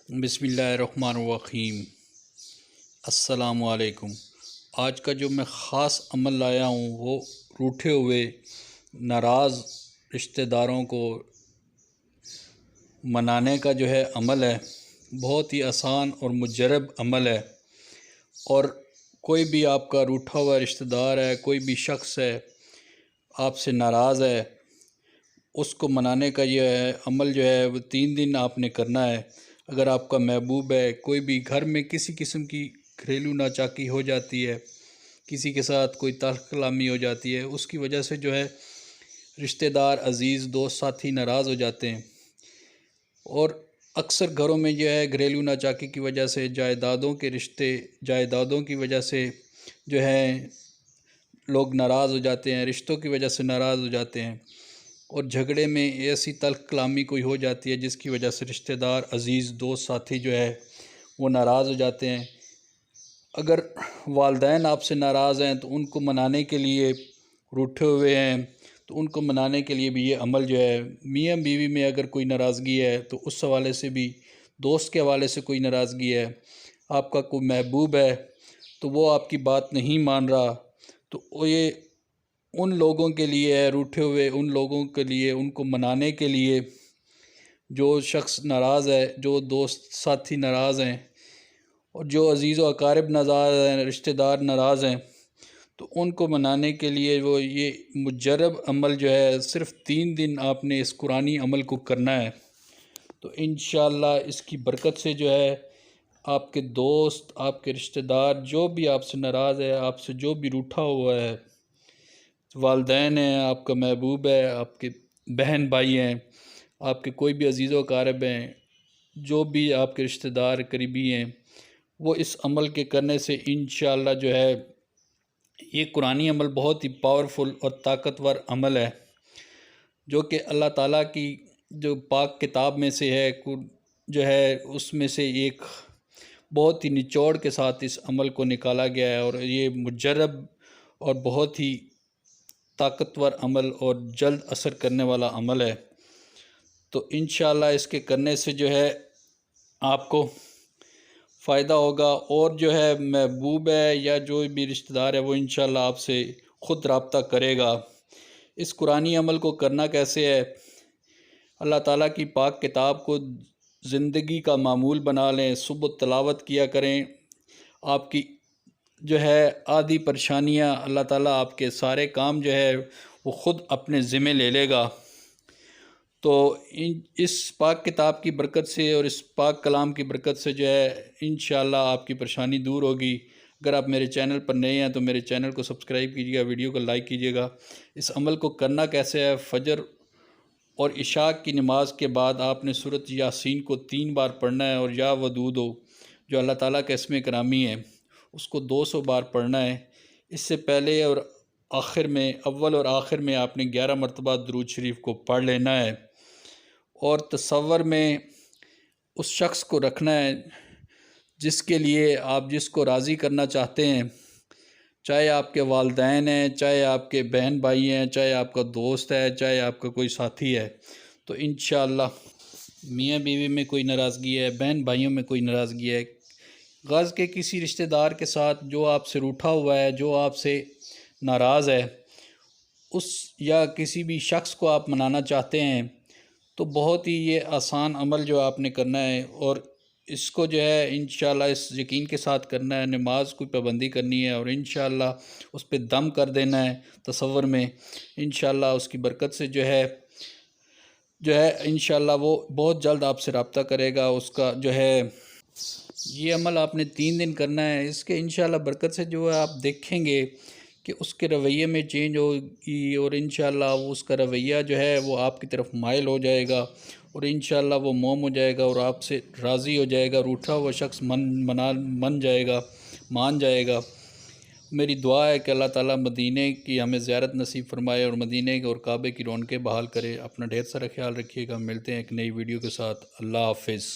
بسم اللہ الرحمن الرحیم۔ السلام علیکم۔ آج کا جو میں خاص عمل لایا ہوں وہ روٹھے ہوئے ناراض رشتہ داروں کو منانے کا جو ہے عمل ہے۔ بہت ہی آسان اور مجرب عمل ہے، اور کوئی بھی آپ کا روٹھا ہوا رشتہ دار ہے، کوئی بھی شخص ہے آپ سے ناراض ہے، اس کو منانے کا یہ ہے عمل جو ہے وہ 3 دن آپ نے کرنا ہے۔ اگر آپ کا محبوب ہے، کوئی بھی گھر میں کسی قسم کی گھریلو ناچاکی ہو جاتی ہے، کسی کے ساتھ کوئی تلخ کلامی ہو جاتی ہے، اس کی وجہ سے جو ہے رشتہ دار، عزیز، دوست، ساتھی ناراض ہو جاتے ہیں، اور اکثر گھروں میں جو ہے گھریلو ناچاکی کی وجہ سے جائیدادوں کی وجہ سے جو ہے لوگ ناراض ہو جاتے ہیں، رشتوں کی وجہ سے ناراض ہو جاتے ہیں، اور جھگڑے میں ایسی تلخ کلامی کوئی ہو جاتی ہے جس کی وجہ سے رشتہ دار، عزیز، دوست، ساتھی جو ہے وہ ناراض ہو جاتے ہیں۔ اگر والدین آپ سے ناراض ہیں تو ان کو منانے کے لیے، روٹھے ہوئے ہیں تو ان کو منانے کے لیے بھی یہ عمل جو ہے، میاں بیوی میں اگر کوئی ناراضگی ہے تو اس حوالے سے بھی، دوست کے حوالے سے کوئی ناراضگی ہے، آپ کا کوئی محبوب ہے تو وہ آپ کی بات نہیں مان رہا، تو یہ ان لوگوں کے لیے ہے، روٹھے ہوئے ان لوگوں کے لیے، ان کو منانے کے لیے، جو شخص ناراض ہے، جو دوست ساتھی ناراض ہیں، اور جو عزیز و اقارب ناراض ہیں، رشتہ دار ناراض ہیں، تو ان کو منانے کے لیے وہ یہ مجرب عمل جو ہے، صرف 3 دن آپ نے اس قرآنی عمل کو کرنا ہے۔ تو انشاءاللہ اس کی برکت سے جو ہے آپ کے دوست، آپ کے رشتہ دار، جو بھی آپ سے ناراض ہے، آپ سے جو بھی روٹھا ہوا ہے، والدین ہیں، آپ کا محبوب ہے، آپ کے بہن بھائی ہیں، آپ کے کوئی بھی عزیز و اقارب ہیں، جو بھی آپ کے رشتہ دار قریبی ہیں، وہ اس عمل کے کرنے سے انشاءاللہ جو ہے یہ قرآنی عمل بہت ہی پاورفل اور طاقتور عمل ہے، جو کہ اللہ تعالیٰ کی جو پاک کتاب میں سے ہے، جو ہے اس میں سے ایک بہت ہی نچوڑ کے ساتھ اس عمل کو نکالا گیا ہے، اور یہ مجرب اور بہت ہی طاقتور عمل اور جلد اثر کرنے والا عمل ہے۔ تو انشاءاللہ اس کے کرنے سے جو ہے آپ کو فائدہ ہوگا، اور جو ہے محبوب ہے یا جو بھی رشتہ دار ہے وہ انشاءاللہ آپ سے خود رابطہ کرے گا۔ اس قرآنی عمل کو کرنا کیسے ہے؟ اللہ تعالیٰ کی پاک کتاب کو زندگی کا معمول بنا لیں، صبح تلاوت کیا کریں، آپ کی جو ہے آدھی پریشانیاں، اللہ تعالیٰ آپ کے سارے کام جو ہے وہ خود اپنے ذمہ لے لے گا۔ تو اس پاک کتاب کی برکت سے اور اس پاک کلام کی برکت سے جو ہے انشاءاللہ آپ کی پریشانی دور ہوگی۔ اگر آپ میرے چینل پر نئے ہیں تو میرے چینل کو سبسکرائب کیجیے گا، ویڈیو کو لائک کیجیے گا۔ اس عمل کو کرنا کیسے ہے؟ فجر اور عشاء کی نماز کے بعد آپ نے سورۃ یاسین کو 3 بار پڑھنا ہے، اور یا ودود ہو جو اللہ تعالیٰ کا اسم گرامی ہے اس کو 200 بار پڑھنا ہے۔ اس سے پہلے اور آخر میں، اول اور آخر میں آپ نے 11 مرتبہ درود شریف کو پڑھ لینا ہے، اور تصور میں اس شخص کو رکھنا ہے جس کے لیے آپ جس کو راضی کرنا چاہتے ہیں، چاہے آپ کے والدین ہیں، چاہے آپ کے بہن بھائی ہیں، چاہے آپ کا دوست ہے، چاہے آپ کا کوئی ساتھی ہے۔ تو انشاءاللہ میاں بیوی میں کوئی ناراضگی ہے، بہن بھائیوں میں کوئی ناراضگی ہے، غرض کے کسی رشتہ دار کے ساتھ جو آپ سے روٹھا ہوا ہے، جو آپ سے ناراض ہے، اس یا کسی بھی شخص کو آپ منانا چاہتے ہیں، تو بہت ہی یہ آسان عمل جو آپ نے کرنا ہے، اور اس کو جو ہے انشاءاللہ اس یقین کے ساتھ کرنا ہے، نماز کو پابندی کرنی ہے، اور انشاءاللہ اس پہ دم کر دینا ہے تصور میں۔ انشاءاللہ اس کی برکت سے جو ہے انشاءاللہ وہ بہت جلد آپ سے رابطہ کرے گا۔ اس کا جو ہے یہ عمل آپ نے 3 دن کرنا ہے۔ اس کے انشاءاللہ برکت سے جو ہے آپ دیکھیں گے کہ اس کے رویے میں چینج ہوگی، اور انشاءاللہ اس کا رویہ جو ہے وہ آپ کی طرف مائل ہو جائے گا، اور انشاءاللہ وہ موم ہو جائے گا، اور آپ سے راضی ہو جائے گا، روٹھا ہوا شخص مان جائے گا۔ میری دعا ہے کہ اللہ تعالیٰ مدینے کی ہمیں زیارت نصیب فرمائے، اور مدینے اور کعبے کی رونقیں بحال کرے۔ اپنا ڈھیر سارا خیال رکھیے گا، ملتے ہیں ایک نئی ویڈیو کے ساتھ۔ اللہ حافظ۔